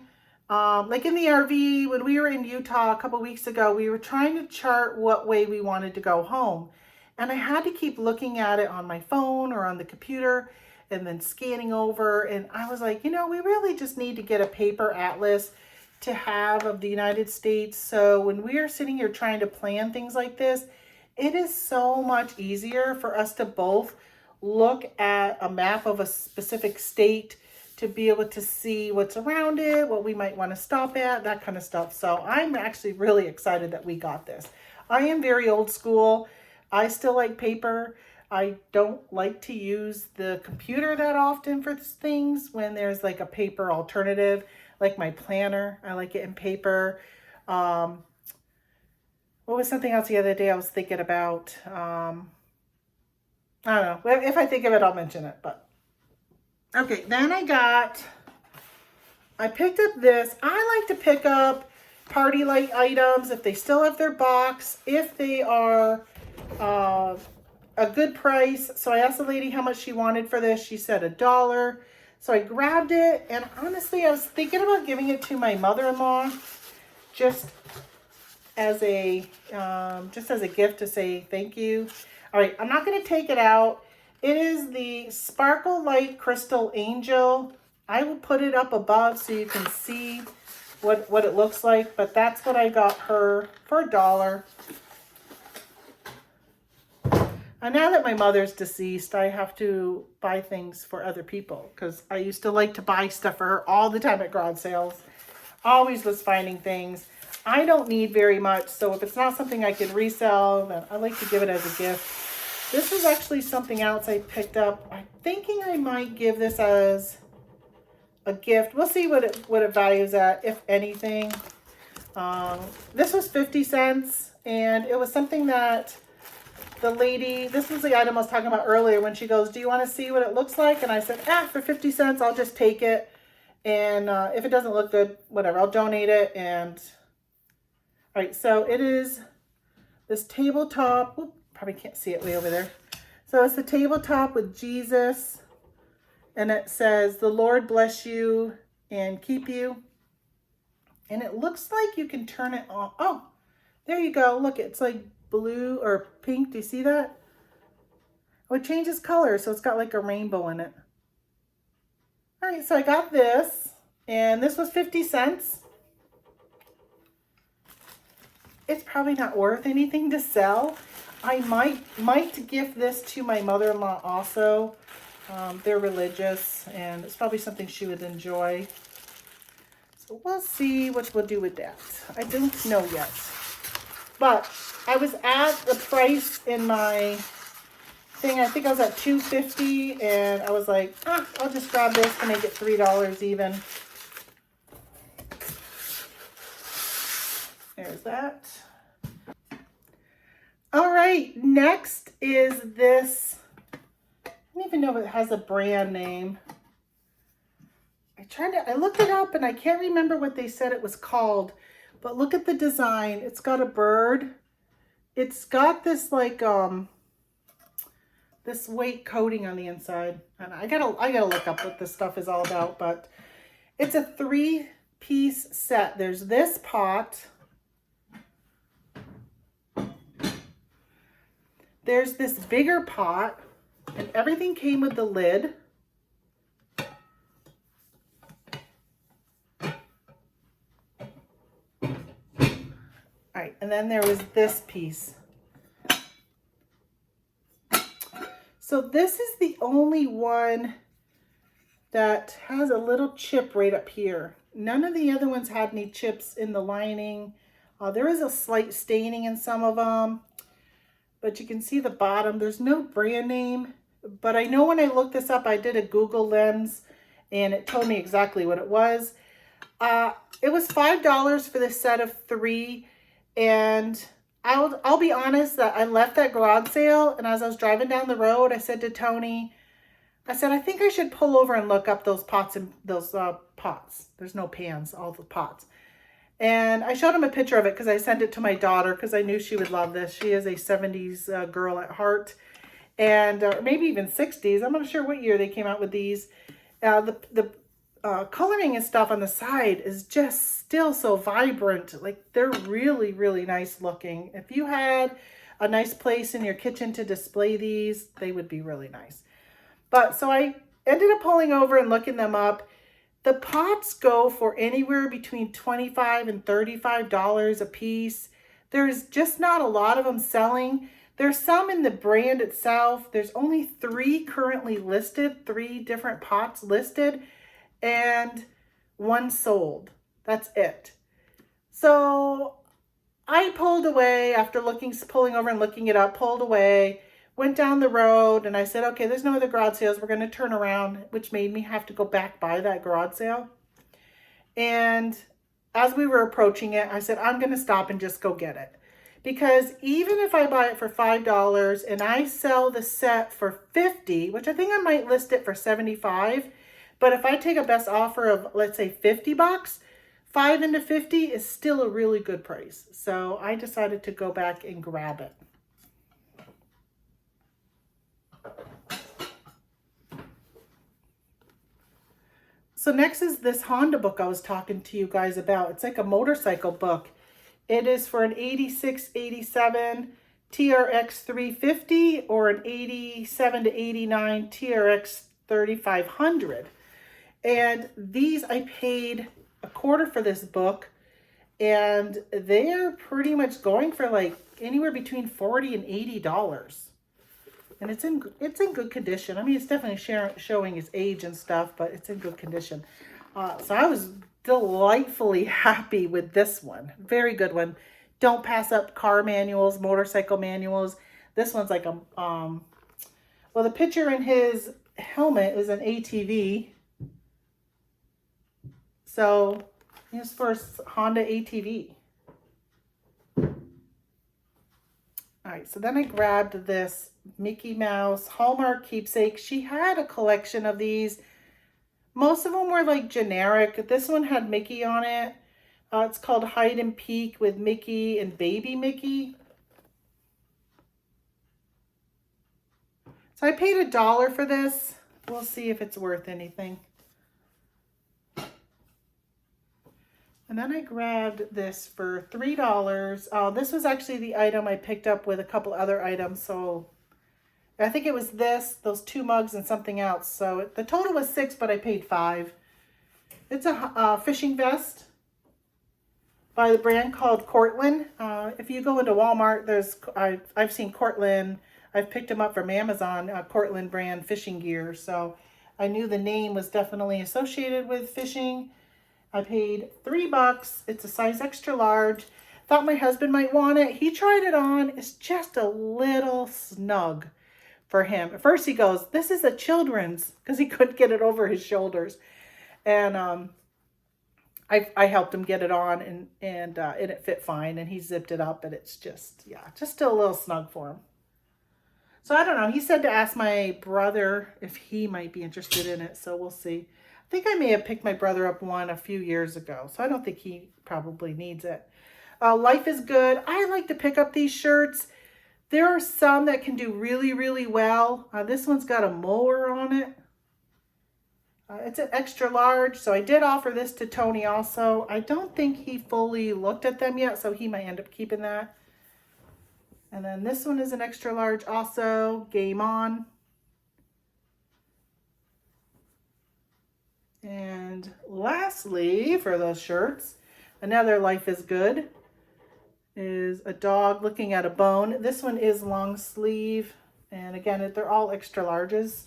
like in the RV, when we were in Utah a couple weeks ago, we were trying to chart what way we wanted to go home. And I had to keep looking at it on my phone or on the computer and then scanning over. And I was like, you know, we really just need to get a paper atlas to have of the United States. So when we are sitting here trying to plan things like this, it is so much easier for us to both look at a map of a specific state to be able to see what's around it, what we might want to stop at, that kind of stuff. So I'm actually really excited that we got this. I am very old school. I still like paper. I don't like to use the computer that often for things when there's like a paper alternative, like my planner. I like it in paper. What was something else the other day I was thinking about? I don't know. If I think of it, I'll mention it. But okay, then I picked up this. I like to pick up party light items if they still have their box, if they are a good price. So I asked the lady how much she wanted for this. She said $1. So I grabbed it, and honestly, I was thinking about giving it to my mother-in-law just as a gift to say thank you. All right, I'm not going to take it out. It is the Sparkle Light Crystal Angel. I will put it up above so you can see what it looks like, but that's what I got her for $1. And now that my mother's deceased, I have to buy things for other people because I used to like to buy stuff for her all the time at garage sales. Always was finding things. I don't need very much, so if it's not something I can resell, then I like to give it as a gift. This is actually something else I picked up. I'm thinking I might give this as a gift. We'll see what it values at, if anything. This was 50 cents, and it was something that the lady, this was the item I was talking about earlier when she goes, do you want to see what it looks like? And I said, for 50 cents, I'll just take it. And if it doesn't look good, whatever, I'll donate it. And all right, so it is this tabletop. Whoop, probably can't see it way over there. So it's the tabletop with Jesus. And it says, the Lord bless you and keep you. And it looks like you can turn it on. Oh, there you go. Look, it's like blue or pink. Do you see that? Oh, it changes color, so it's got like a rainbow in it. All right, so I got this, and this was 50 cents. It's probably not worth anything to sell. I might gift this to my mother-in-law also. They're religious, and it's probably something she would enjoy. So we'll see what we'll do with that. I don't know yet. But I was at the price in my thing. I think I was at $2.50, and I was like, I'll just grab this to make it $3 even. There's that. All right, next is this. I don't even know if it has a brand name. I looked it up, and I can't remember what they said it was called. But look at the design. It's got a bird. It's got this like this weight coating on the inside. And I gotta look up what this stuff is all about, but it's a 3-piece set. There's this pot. There's this bigger pot, and everything came with the lid. All right, and then there was this piece. So this is the only one that has a little chip right up here. None of the other ones had any chips in the lining. There is a slight staining in some of them, but you can see the bottom. There's no brand name, but I know when I looked this up, I did a Google Lens, and it told me exactly what it was. It was $5 for this set of 3. And I'll be honest that I left that garage sale, and as I was driving down the road, I said to Tony, I said, I think I should pull over and look up those pots and those pots. There's no pans, all the pots. And I showed him a picture of it because I sent it to my daughter because I knew she would love this. She is a 70s girl at heart, and maybe even 60s. I'm not sure what year they came out with these. The coloring and stuff on the side is just still so vibrant. Like, they're really, really nice looking. If you had a nice place in your kitchen to display these, they would be really nice. But so I ended up pulling over and looking them up. The pots go for anywhere between $25 and $35 a piece. There's just not a lot of them selling. There's some in the brand itself. There's only 3 currently listed, 3 different pots listed, and 1 sold. That's it. So I pulled away after pulling over and looking it up, pulled away, went down the road, and I said, okay, there's no other garage sales. We're going to turn around, which made me have to go back by that garage sale. And as we were approaching it, I said, I'm going to stop and just go get it. Because even if I buy it for $5 and I sell the set for $50, which I think I might list it for $75, but if I take a best offer of, let's say, $50, 5 into 50 is still a really good price. So I decided to go back and grab it. So next is this Honda book I was talking to you guys about. It's like a motorcycle book. It is for an 86, 87 TRX 350 or an 87 to 89 TRX 3500. And these, I paid $25 for this book, and they're pretty much going for like anywhere between $40 and $80. And it's in good condition. I mean, it's definitely showing its age and stuff, but it's in good condition. So I was delightfully happy with this one. Very good one. Don't pass up car manuals, motorcycle manuals. This one's like a, well, the picture in his helmet is an ATV. So it's for a Honda ATV. All right, so then I grabbed this Mickey Mouse Hallmark keepsake. She had a collection of these. Most of them were like generic. This one had Mickey on it. It's called Hide and Peek with Mickey and Baby Mickey. So I paid $1 for this. We'll see if it's worth anything. And then I grabbed this for $3. This was actually the item I picked up with a couple other items. So I think it was this, those 2 mugs and something else. So the total was $6, but I paid $5. It's a fishing vest by the brand called Cortland. If you go into Walmart, I've seen Cortland. I've picked them up from Amazon, Cortland brand fishing gear. So I knew the name was definitely associated with fishing. I paid $3. It's a size extra large. Thought my husband might want it. He tried it on. It's just a little snug for him. At first he goes, this is a children's, because he couldn't get it over his shoulders. And I helped him get it on, and it fit fine, and he zipped it up, and it's just, yeah, just still a little snug for him. So I don't know. He said to ask my brother if he might be interested in it, so we'll see. I think I may have picked my brother up one a few years ago, so I don't think he probably needs it. Life is Good. I like to pick up these shirts. There are some that can do really, really well. This one's got a mower on it. It's an extra large, so I did offer this to Tony also. I don't think he fully looked at them yet, so he might end up keeping that. And then this one is an extra large also. Game On. And lastly, for those shirts, another Life is Good is a dog looking at a bone. This one is long sleeve, and again, they're all extra larges.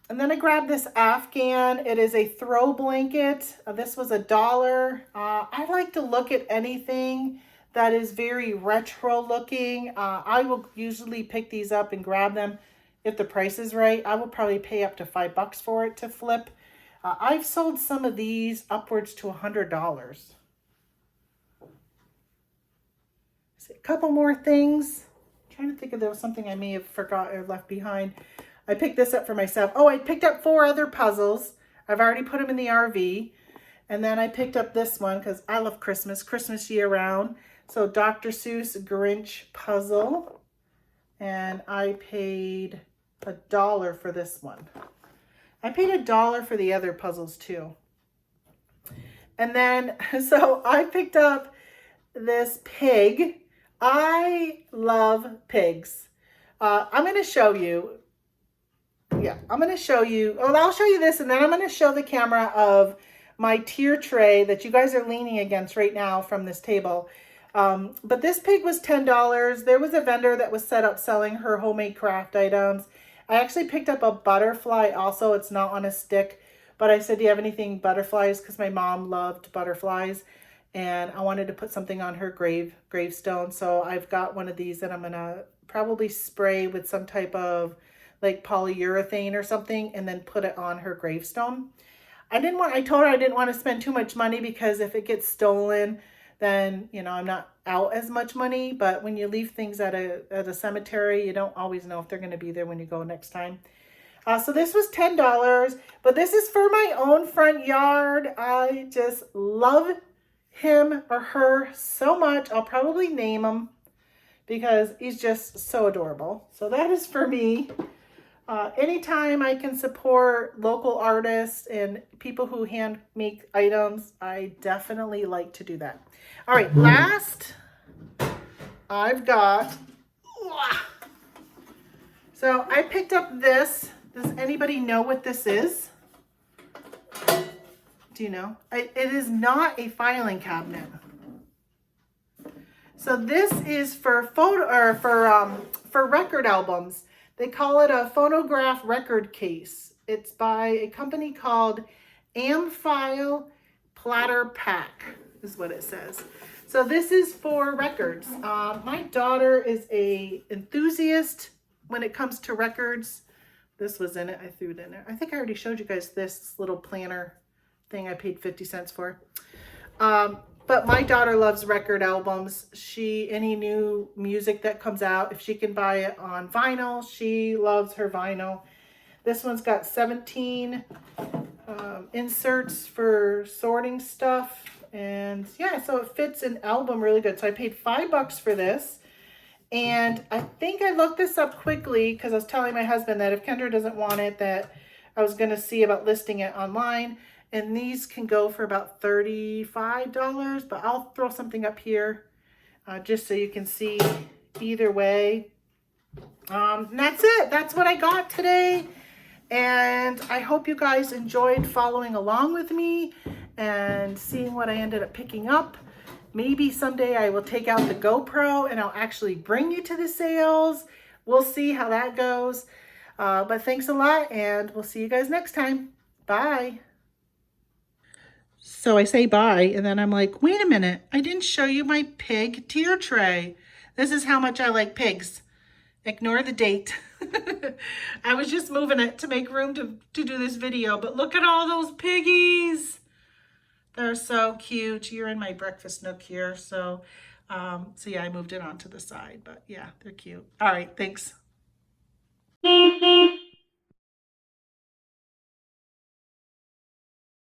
And then I grabbed this Afghan. It is a throw blanket. This was $1. I like to look at anything that is very retro looking. I will usually pick these up and grab them if the price is right. I will probably pay up to $5 for it to flip. I've sold some of these upwards to $100. A couple more things. I'm trying to think if there was something I may have forgot or left behind. I picked this up for myself. Oh, I picked up 4 other puzzles. I've already put them in the RV. And then I picked up this one because I love Christmas year round. So Dr. Seuss Grinch puzzle. And I paid $1 for this one. I paid $1 for the other puzzles too. And then, so I picked up this pig. I love pigs. I'm going to show you. Yeah, I'm going to show you. Oh, I'll show you this, and then I'm going to show the camera of my tier tray that you guys are leaning against right now from this table. But this pig was $10. There was a vendor that was set up selling her homemade craft items. I actually picked up a butterfly also. It's not on a stick, but I said, do you have anything butterflies? Because my mom loved butterflies, and I wanted to put something on her gravestone. So I've got one of these that I'm going to probably spray with some type of like polyurethane or something, and then put it on her gravestone. I told her I didn't want to spend too much money because if it gets stolen, then, you know, I'm not out as much money. But when you leave things at a cemetery, you don't always know if they're going to be there when you go next time. So this was $10, but this is for my own front yard. I just love him or her so much. I'll probably name him because he's just so adorable. So that is for me. Anytime I can support local artists and people who hand make items, I definitely like to do that. All right, last I've got, so I picked up this. Does anybody know what this is? Do you know? It is not a filing cabinet. So this is for for record albums. They call it a phonograph record case. It's by a company called Amfile Platter Pack, is what it says. So this is for records. My daughter is a enthusiast when it comes to records. This was in it. I threw it in there. I think I already showed you guys this little planner thing I paid 50 cents for. But my daughter loves record albums. Any new music that comes out, if she can buy it on vinyl, she loves her vinyl. This one's got 17 inserts for sorting stuff. And yeah, so it fits an album really good. So I paid $5 for this. And I think I looked this up quickly because I was telling my husband that if Kendra doesn't want it, that I was going to see about listing it online. And these can go for about $35, but I'll throw something up here just so you can see either way. And that's it. That's what I got today. And I hope you guys enjoyed following along with me and seeing what I ended up picking up. Maybe someday I will take out the GoPro and I'll actually bring you to the sales. We'll see how that goes. But thanks a lot, and we'll see you guys next time. Bye. So I say bye, and then I'm like, wait a minute, I didn't show you my pig tier tray. This is how much I like pigs. Ignore the date. I was just moving it to make room to do this video, but look at all those piggies. They're so cute. You're in my breakfast nook here. So yeah, I moved it onto the side, but yeah, they're cute. All right, thanks.